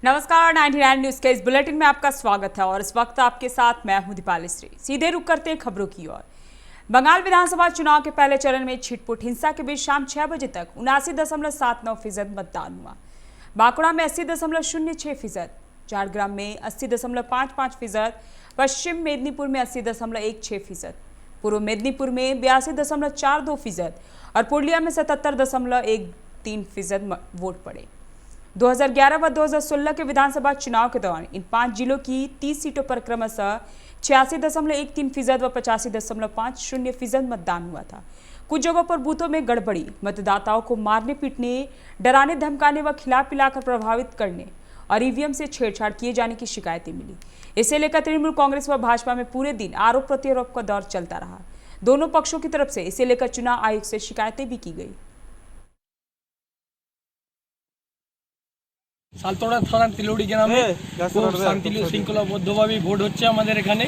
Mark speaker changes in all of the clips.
Speaker 1: नमस्कार, 99 न्यूज के इस बुलेटिन में आपका स्वागत है और इस वक्त आपके साथ मैं हूं दीपाली श्री। सीधे रुक करते हैं खबरों की ओर। बंगाल विधानसभा चुनाव के पहले चरण में छिटपुट हिंसा के बीच शाम 6 बजे तक 79.79% मतदान हुआ। बांकुड़ा में 80.06%, झारग्राम में 80.55%, पश्चिम मेदिनीपुर में 80.16%, पूर्व मेदिनीपुर में 82.42% और पूर्णिया में 77.13% वोट पड़े। 2011 व 2016 के विधानसभा चुनाव के दौरान इन 5 जिलों की 30 सीटों पर क्रमशः 86.13% व 85.50% मतदान हुआ था। कुछ जगहों पर बूथों में गड़बड़ी, मतदाताओं को मारने पीटने, डराने धमकाने व खिला पिलाकर प्रभावित करने और ईवीएम से छेड़छाड़ किए जाने की शिकायतें मिली। इसे लेकर तृणमूल कांग्रेस व भाजपा में पूरे दिन आरोप प्रत्यारोप का दौर चलता रहा। दोनों पक्षों की तरफ से इसे लेकर चुनाव आयोग से शिकायतें भी की गई।
Speaker 2: সালতোড়া থানার তিলুড়ি গ্রামে খুব শান্তি শৃঙ্খলাবদ্ধভাবে ভোট হচ্ছে। আমাদের এখানে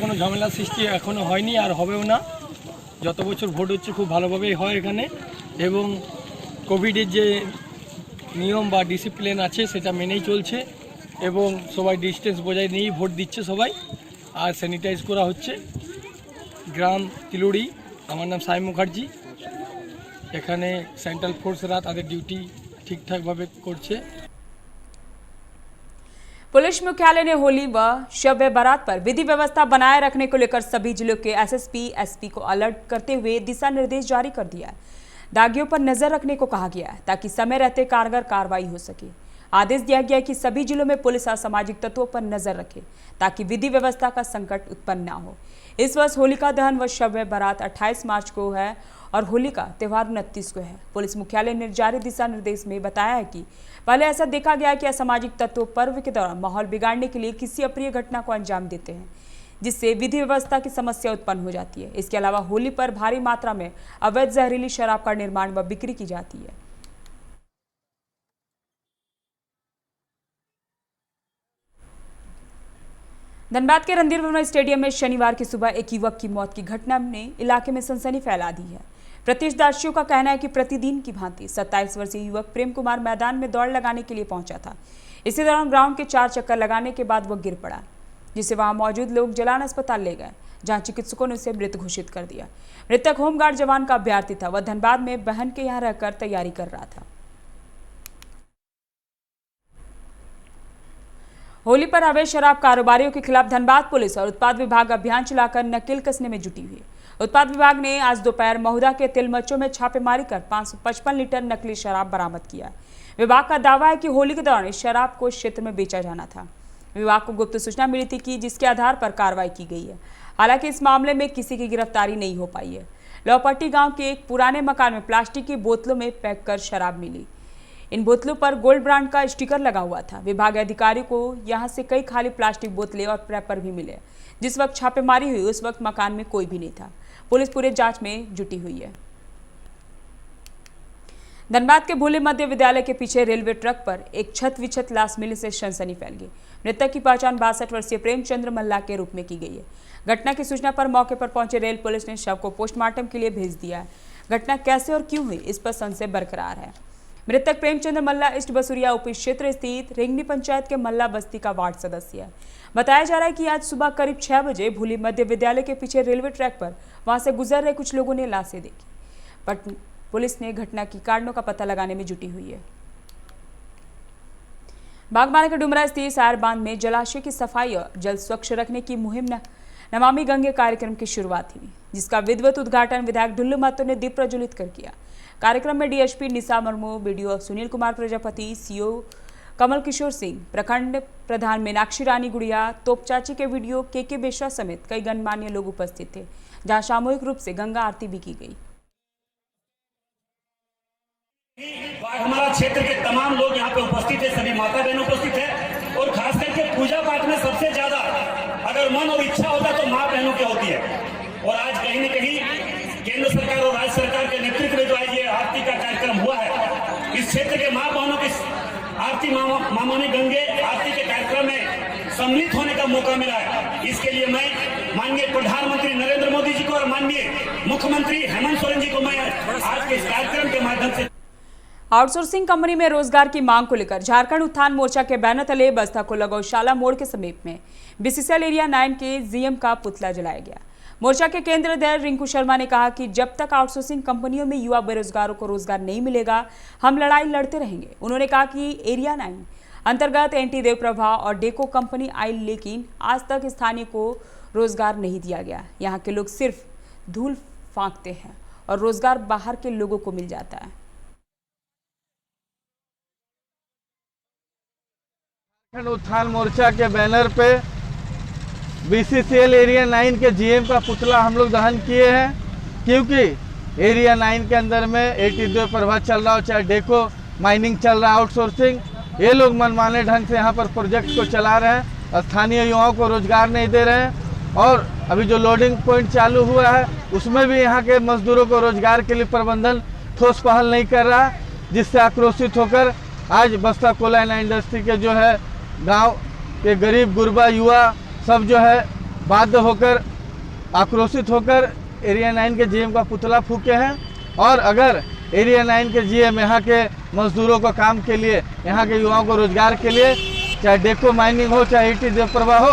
Speaker 2: কোনো ঝামেলা সৃষ্টি এখনো হয়নি আর হবেও না। যত বছর ভোট হচ্ছে খুব ভালোভাবেই হয় এখানে এবং কোভিডের যে নিয়ম বা ডিসিপ্লিন আছে সেটা মেনেই চলছে এবং সবাই ডিস্টেন্স বজায় নিয়েই ভোট দিচ্ছে সবাই, আর স্যানিটাইজ করা হচ্ছে। গ্রাম তিলুড়ি, আমার নাম সাই মুখার্জি। এখানে সেন্ট্রাল ফোর্সরা তাদের ডিউটি ठीक-ठाक भावे करছে।
Speaker 1: पुलिस मुख्यालय ने होली व शब बारात पर विधि व्यवस्था बनाए रखने को लेकर सभी जिलों के एसएसपी, एसपी को अलर्ट करते हुए दिशा निर्देश जारी कर दिया है। दागियों पर नजर रखने को कहा गया है ताकि समय रहते कारगर कार्रवाई हो सके। आदेश दिया गया है कि सभी जिलों में पुलिस असामाजिक तत्वों पर नजर रखे ताकि विधि व्यवस्था का संकट उत्पन्न न हो। इस वर्ष होलिका दहन व शब बारात 28 मार्च को है और होली का त्यौहार 29 को है। पुलिस मुख्यालय ने जारी दिशा निर्देश में बताया है कि पहले ऐसा देखा गया कि असामाजिक तत्व पर्व के दौरान माहौल बिगाड़ने के लिए किसी अप्रिय घटना को अंजाम देते हैं, जिससे विधि व्यवस्था की समस्या उत्पन्न हो जाती है। इसके अलावा होली पर भारी मात्रा में अवैध जहरीली शराब का निर्माण व बिक्री की जाती है। धनबाद के रणधीर वर्मा स्टेडियम में शनिवार की सुबह एक युवक की मौत की घटना ने इलाके में सनसनी फैला दी है। प्रत्यक्षदर्शियों का कहना है कि प्रतिदिन की भांति 27 वर्षीय युवक प्रेम कुमार मैदान में दौड़ लगाने के लिए पहुंचा था। इसी दौरान ग्राउंड के 4 चक्कर लगाने के बाद वह गिर पड़ा, जिसे वहां मौजूद लोग जलान अस्पताल ले गए, जहां चिकित्सकों ने उसे मृत घोषित कर दिया। मृतक होमगार्ड जवान का अभ्यर्थी था। वह धनबाद में बहन के यहाँ रहकर तैयारी कर रहा था। होली पर अवैध शराब कारोबारियों के खिलाफ धनबाद पुलिस और उत्पाद विभाग अभियान चलाकर नकेल कसने में जुटी हुई है। उत्पाद विभाग ने आज दोपहर महुदा के तिलमच्चों में छापेमारी कर 555 लीटर नकली शराब बरामद किया। विभाग का दावा है कि होली के दौरान इस शराब को इस क्षेत्र में बेचा जाना था। विभाग को गुप्त सूचना मिली थी कि जिसके आधार पर कार्रवाई की गई है। हालांकि इस मामले में किसी की गिरफ्तारी नहीं हो पाई है। लौपट्टी गाँव के एक पुराने मकान में प्लास्टिक की बोतलों में पैक कर शराब मिली। इन बोतलों पर गोल्ड ब्रांड का स्टिकर लगा हुआ था। विभाग अधिकारी को यहां से कई खाली प्लास्टिक बोतलें और रैपर भी मिले। जिस वक्त छापेमारी हुई उस वक्त मकान में कोई भी नहीं था। पुलिस पूरे जांच में जुटी हुई है। धनबाद के भूले मध्य विद्यालय के पीछे रेलवे ट्रक पर एक छत विछत लाश मिलने से सनसनी फैल गई। मृतक की पहचान 62 वर्षीय प्रेमचंद्र मल्ला के रूप में की गई है। घटना की सूचना पर मौके पर पहुंचे रेल पुलिस ने शव को पोस्टमार्टम के लिए भेज दिया है। घटना कैसे और क्यों हुई, इस पर संशय बरकरार है। मृतक प्रेमचंद्र मल्ला ईस्ट बसुरिया उपी क्षेत्र स्थित रिंगनी पंचायत के मल्ला बस्ती का वार्ड सदस्य है। बताया जा रहा है कि आज सुबह करीब 6 बजे भूली मध्य विद्यालय के पीछे रेलवे ट्रैक पर वहां से गुजर रहे कुछ लोगों ने लाशें देखी। पर पुलिस ने घटना की कारणों का पता लगाने में जुटी हुई है। बागबान के डुमरा स्थित सायर बांध में जलाशय की सफाई और जल स्वच्छ रखने की मुहिम नमामि गंगे कार्यक्रम की शुरुआत हुई, जिसका विधिवत उद्घाटन विधायक ढुल्लू महतो ने दीप प्रज्वलित कर किया। कार्यक्रम में डीएसपी निशा मुर्मू, बीडीओ सुनील कुमार प्रजापति, सीओ कमल किशोर सिंह, प्रखंड प्रधान मीनाक्षी रानी गुड़िया, तोपचाची के वीडियो के बेशरा समेत कई गणमान्य लोग उपस्थित थे, जहां सामूहिक रूप से गंगा आरती भी की गई।
Speaker 3: हमारा क्षेत्र के तमाम लोग यहाँ पे उपस्थित है, सभी माता बहन उपस्थित है और खास करके पूजा पाठ में सबसे ज्यादा अगर मन और इच्छा होता तो माँ बहनों की होती है। और आज कहीं न कहीं केंद्र सरकार और राज्य सरकार के नेतृत्व में जो आज ये आरती का कार्यक्रम हुआ है, इस क्षेत्र के माँ बहनों की आरती मामानी गंगे आरती के कार्यक्रम में सम्मिलित होने का मौका मिला है। इसके लिए मैं माननीय प्रधानमंत्री नरेंद्र मोदी जी को और माननीय मुख्यमंत्री हेमंत सोरेन जी को मैं आज के इस कार्यक्रम के माध्यम से
Speaker 1: आउटसोर्सिंग कंपनी में रोजगार की मांग को लेकर झारखंड उत्थान मोर्चा के बैनर तले बस्ता कोला गौशाला मोड़ के समीप में बीसीसीएल एरिया 9 के जीएम का पुतला जलाया गया। मोर्चा के केंद्रीय अध्यक्ष रिंकू शर्मा ने कहा कि जब तक आउटसोर्सिंग कंपनियों में युवा बेरोजगारों को रोजगार नहीं मिलेगा, हम लड़ाई लड़ते रहेंगे। उन्होंने कहा कि एरिया 9 अंतर्गत एनटी देवप्रभा और डेको कंपनी आई, लेकिन आज तक स्थानीय को रोजगार नहीं दिया गया। यहाँ के लोग सिर्फ धूल फांकते हैं और रोजगार बाहर के लोगों को मिल जाता है।
Speaker 4: झारखंड उत्थान मोर्चा के बैनर पे बीसीसीएल एरिया 9 के जीएम का पुतला हम लोग दहन किए हैं, क्योंकि एरिया 9 के अंदर में एटी देवप्रभा चल रहा हो, चाहे डेको माइनिंग चल रहा है, आउटसोर्सिंग, ये लोग मनमाने ढंग से यहाँ पर प्रोजेक्ट को चला रहे हैं, स्थानीय युवाओं को रोजगार नहीं दे रहे हैं। और अभी जो लोडिंग पॉइंट चालू हुआ है उसमें भी यहाँ के मजदूरों को रोजगार के लिए प्रबंधन ठोस पहल नहीं कर रहा, जिससे आक्रोशित होकर आज बस्ता कोला इंडस्ट्री के जो है गांव के गरीब गुरबा युवा सब जो है बाध्य होकर आक्रोशित होकर एरिया 9 के जीएम का पुतला फूके हैं। और अगर एरिया 9 के जीएम यहाँ के मजदूरों को काम के लिए, यहाँ के युवाओं को रोजगार के लिए, चाहे डेको माइनिंग हो चाहे एटी देवप्रभा हो,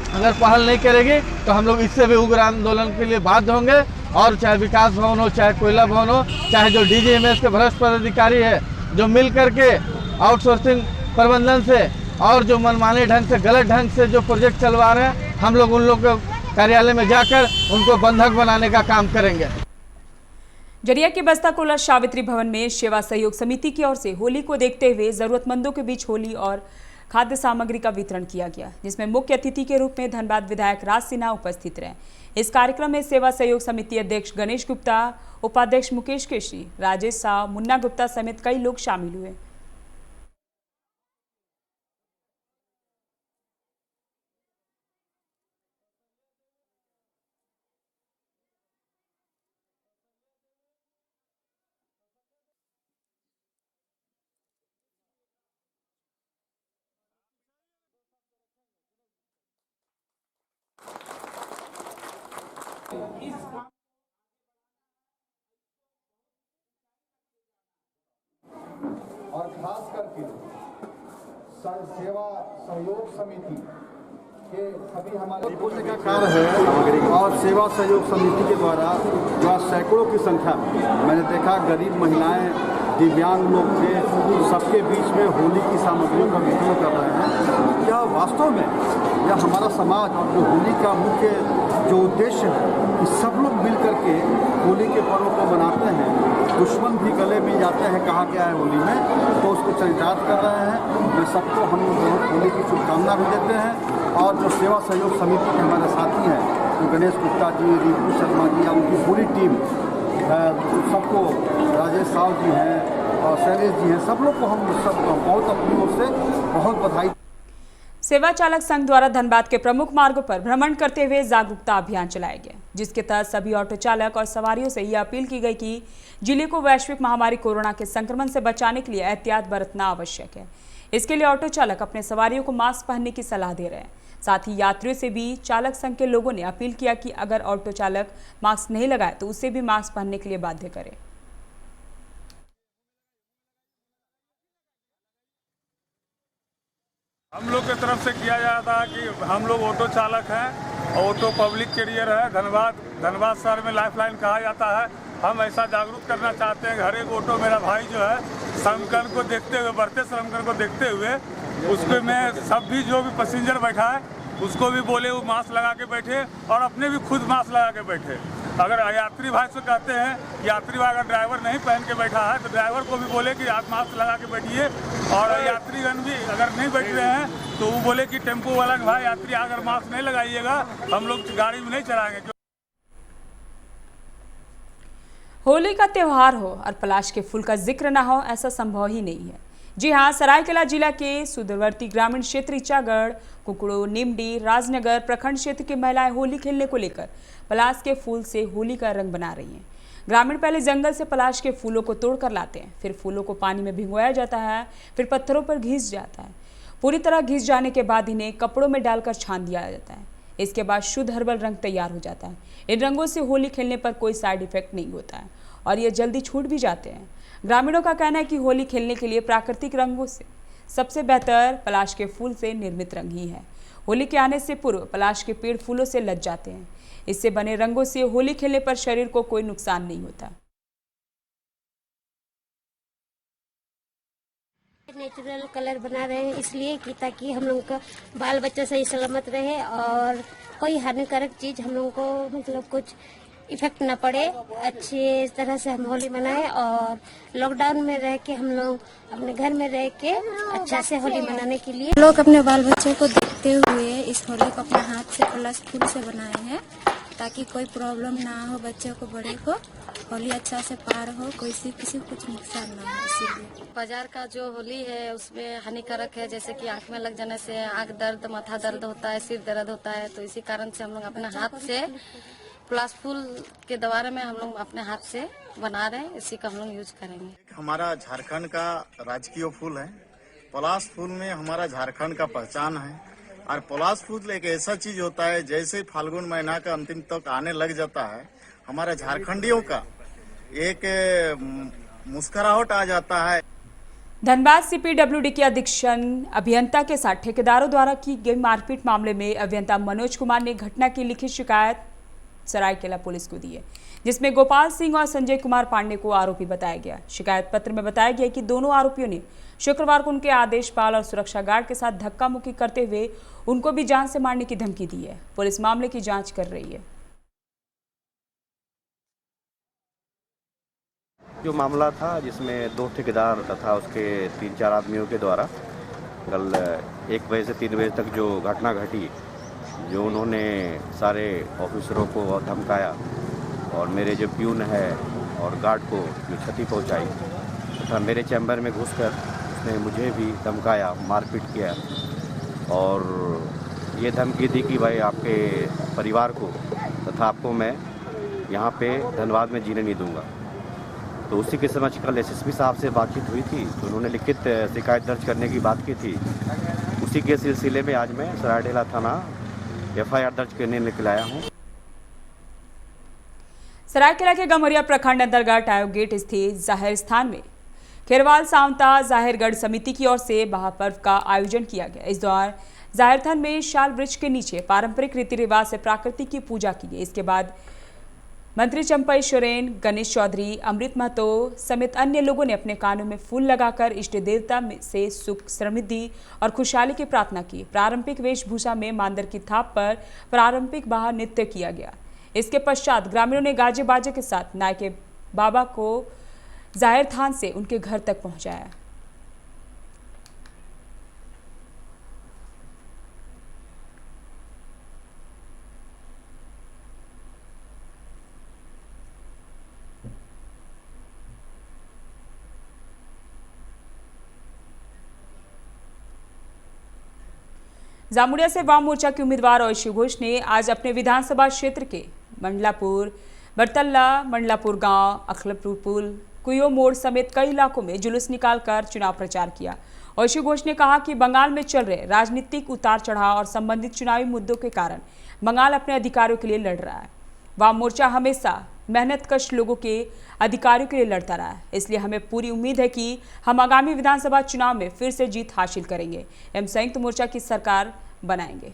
Speaker 4: अगर पहल नहीं करेगी तो हम लोग इससे भी उग्र आंदोलन के लिए बाध्य होंगे। और चाहे विकास भवन हो, चाहे कोयला भवन हो, चाहे जो डीजीएमएस के भ्रष्ट पदाधिकारी है जो मिल करके आउटसोर्सिंग प्रबंधन से और जो मनमाने ढंग से, गलत ढंग से जो प्रोजेक्ट चलवा रहे हैं, हम लोग उन लोग के कार्यालय में जाकर उनको बंधक बनाने का काम करेंगे।
Speaker 1: जरिया के बस्ता कोला सावित्री भवन में सेवा सहयोग समिति की ओर से होली को देखते हुए जरूरतमंदों के बीच होली और खाद्य सामग्री का वितरण किया गया, जिसमें मुख्य अतिथि के रूप में धनबाद विधायक राज सिन्हा उपस्थित रहे। इस कार्यक्रम में सेवा सहयोग समिति अध्यक्ष गणेश गुप्ता, उपाध्यक्ष मुकेश केशरी, राजेश साव, मुन्ना गुप्ता समेत कई लोग शामिल हुए।
Speaker 5: और खास करके सेवा सहयोग समिति के सभी हमारे पूर्ण का कार्य है। और सेवा सहयोग समिति के द्वारा जो सैकड़ों की संख्या मैंने देखा, गरीब महिलाएं, दिव्यांग लोग थे, सबके बीच में होली की सामग्रियों का वितरण कर रहे हैं। यह वास्तव में यह हमारा समाज और जो होली का मुख्य जो उद्देश्य है कि सब लोग मिल करके होली के पर्व को मनाते हैं। दुश्मन भी गले मिल जाते हैं, कहा गया है होली में, तो उसको चरितार्थ कर रहे हैं। मैं सबको हम लोग होली की शुभकामना भी देते हैं। और जो सेवा सहयोग समिति के हमारे साथी हैं, तो गणेश गुप्ता जी, रिंकू शर्मा जी या उनकी पूरी टीम, सबको, राजेश साव जी हैं और शैलेश जी हैं, सब लोग को हम सब बहुत अपनी ओर से बहुत बधाई।
Speaker 1: सेवा चालक संघ द्वारा धनबाद के प्रमुख मार्गों पर भ्रमण करते हुए जागरूकता अभियान चलाया गया, जिसके तहत सभी ऑटो चालक और सवारियों से यह अपील की गई कि जिले को वैश्विक महामारी कोरोना के संक्रमण से बचाने के लिए एहतियात बरतना आवश्यक है। इसके लिए ऑटो चालक अपने सवारियों को मास्क पहनने की सलाह दे रहे हैं। साथ ही यात्रियों से भी चालक संघ के लोगों ने अपील किया कि अगर ऑटो चालक मास्क नहीं लगाए तो उसे भी मास्क पहनने के लिए बाध्य करें।
Speaker 6: हम लोग की तरफ से किया जाता है कि हम लोग ऑटो चालक हैं और ऑटो पब्लिक कैरियर है। धनबाद शहर में लाइफलाइन कहा जाता है। हम ऐसा जागरूक करना चाहते हैं। हर एक ऑटो मेरा भाई जो है श्रमकरण को देखते हुए, बढ़ते श्रमकरण को देखते हुए, उसको में सब भी जो भी पैसेंजर बैठा है उसको भी बोले वो मास्क लगा के बैठे और अपने भी खुद मास्क लगा के बैठे। अगर यात्री भाई से कहते हैं, यात्री भाई अगर ड्राइवर नहीं पहन के बैठा है तो ड्राइवर को भी बोले कि आप मास्क लगा के बैठिए। और यात्रीगण भी अगर नहीं बैठ रहे हैं तो वो बोले कि टेम्पो वाला भाई यात्री अगर मास्क नहीं लगाइएगा हम लोग गाड़ी में नहीं चलाएंगे।
Speaker 1: होली का त्योहार हो और पलाश के फूल का जिक्र ना हो, ऐसा संभव ही नहीं है। जी हां, सरायकेला जिला के सुदूरवर्ती ग्रामीण क्षेत्र इचागढ़, कुकड़ो, निमडी, राजनगर प्रखंड क्षेत्र की महिलाएं होली खेलने को लेकर पलाश के फूल से होली का रंग बना रही हैं। ग्रामीण पहले जंगल से पलाश के फूलों को तोड़कर लाते हैं, फिर फूलों को पानी में भिगोया जाता है, फिर पत्थरों पर घिस जाता है। पूरी तरह घिस जाने के बाद इन्हें कपड़ों में डालकर छान दिया जाता है। इसके बाद शुद्ध हर्बल रंग तैयार हो जाता है। इन रंगों से होली खेलने पर कोई साइड इफेक्ट नहीं होता है। और ये जल्दी छूट भी जाते हैं। ग्रामीणों का कहना है कि होली खेलने के लिए प्राकृतिक रंगों से सबसे बेहतर पलाश के फूल से निर्मित रंग ही है। होली के आने से पूर्व पलाश के पेड़ फूलों से लद जाते हैं। इससे बने रंगों से होली खेलने पर शरीर को कोई नुकसान नहीं होता।
Speaker 7: नेचुरल कलर बना रहे हैं इसलिए कि ताकि हम लोग का बाल बच्चा सही सलामत रहे और कोई हानिकारक चीज हम लोगों को मतलब कुछ इफेक्ट न पड़े। अच्छी तरह से हम होली मनाएं और लॉकडाउन में रह के हम लोग अपने घर में रह के अच्छा से होली मनाने के लिए
Speaker 8: लोग अपने बाल बच्चों को देखते हुए इस होली को अपने हाथ से प्लस फूल से बनाए हैं ताकि कोई प्रॉब्लम ना हो, बच्चों को बड़े को होली अच्छा से पार हो, किसी को कुछ नुकसान ना हो। इसीलिए
Speaker 9: बाजार का जो होली है उसमें हानिकारक है, जैसे कि आंख में लग जाने से आंख दर्द, माथा दर्द होता है, सिर दर्द होता है। तो इसी कारण से हम लोग अपने हाथ से प्लास फूल के द्वारा में हम लोग अपने हाथ से बना रहे हैं, इसी का हम लोग यूज करेंगे।
Speaker 5: हमारा झारखंड का राजकीय फूल है। पलाश फूल में हमारा झारखंड का पहचान है। और पलाश फूल एक ऐसा चीज होता है जैसे फाल्गुन महीना का अंतिम तक आने लग जाता है, हमारा झारखंडियों का एक मुस्कुराहट आ जाता है।
Speaker 1: धनबाद सीपीडब्ल्यूडी के अधीक्षण अभियंता के साथ ठेकेदारों द्वारा की गई मारपीट मामले में अभियंता मनोज कुमार ने घटना की लिखित शिकायत सरायकेला पुलिस को दी है, जिसमें गोपाल सिंह और संजय कुमार पांडे को आरोपी बताया गया। शिकायत पत्र में बताया गया कि दोनों आरोपियों ने शुक्रवार को उनके आदेशपाल और सुरक्षा गार्ड के साथ धक्का मुक्की करते हुए उनको भी जान से मारने की धमकी दी है। पुलिस मामले की जांच कर रही है।
Speaker 10: जो मामला था जिसमें 2 ठेकेदार तथा उसके 3-4 आदमियों के द्वारा कल 1 बजे से 3 बजे तक जो घटना घटी, जो उन्होंने सारे ऑफिसरों को धमकाया और मेरे जो प्यून है और गार्ड को जो क्षति पहुंचाई तथा मेरे चैम्बर में घुसकर उसने मुझे भी धमकाया, मारपीट किया और ये धमकी दी कि भाई आपके परिवार को तथा आपको मैं यहाँ पे धनबाद में जीने नहीं दूंगा। तो उसी के समझ कल एसएसपी साहब से बातचीत हुई थी, तो उन्होंने लिखित शिकायत दर्ज करने की बात की थी। उसी के सिलसिले में आज मैं सरायकेला थाना एफआईआर दर्ज करने निकल आया हूँ।
Speaker 1: सरायकेला के गमरिया प्रखंड अंतर्गत आयोग गेट स्थित जाहिर स्थान में खेरवाल सावंता जाहिरगढ़ समिति की ओर से महापर्व का आयोजन किया गया। इस दौरान जाहिर थान में शाल वृक्ष के नीचे पारंपरिक रीति रिवाज से प्रकृति की पूजा की गई। इसके बाद मंत्री चंपई सोरेन, गणेश चौधरी, अमृत महतो समेत अन्य लोगों ने अपने कानों में फूल लगाकर इष्ट देवता से सुख, समृद्धि और खुशहाली की प्रार्थना की। पारंपरिक वेशभूषा में मांदर की थाप पर पारंपरिक बाहर नृत्य किया गया। इसके पश्चात ग्रामीणों ने गाजे बाजे के साथ नायके बाबा को जाहिर थान से उनके घर तक पहुंचाया। जामुड़िया से वाम मोर्चा के उम्मीदवार ऐशी घोष ने आज अपने विधानसभा क्षेत्र के मंडलापुर, बरतल्ला, मंडलापुर गांव, अखलपुर पुल, कुयो मोड़ समेत कई इलाकों में जुलूस निकालकर चुनाव प्रचार किया। ऐशी घोष ने कहा कि बंगाल में चल रहे राजनीतिक उतार चढ़ाव और संबंधित चुनावी मुद्दों के कारण बंगाल अपने अधिकारों के लिए लड़ रहा है। वाम मोर्चा हमेशा मेहनतकश लोगों के अधिकारों के लिए लड़ता रहा है, इसलिए हमें पूरी उम्मीद है कि हम आगामी विधानसभा चुनाव में फिर से जीत हासिल करेंगे एवं संयुक्त मोर्चा की सरकार बनाएंगे।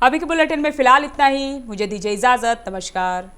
Speaker 1: अभी के बुलेटिन में फिलहाल इतना ही। मुझे दीजिए इजाजत। नमस्कार।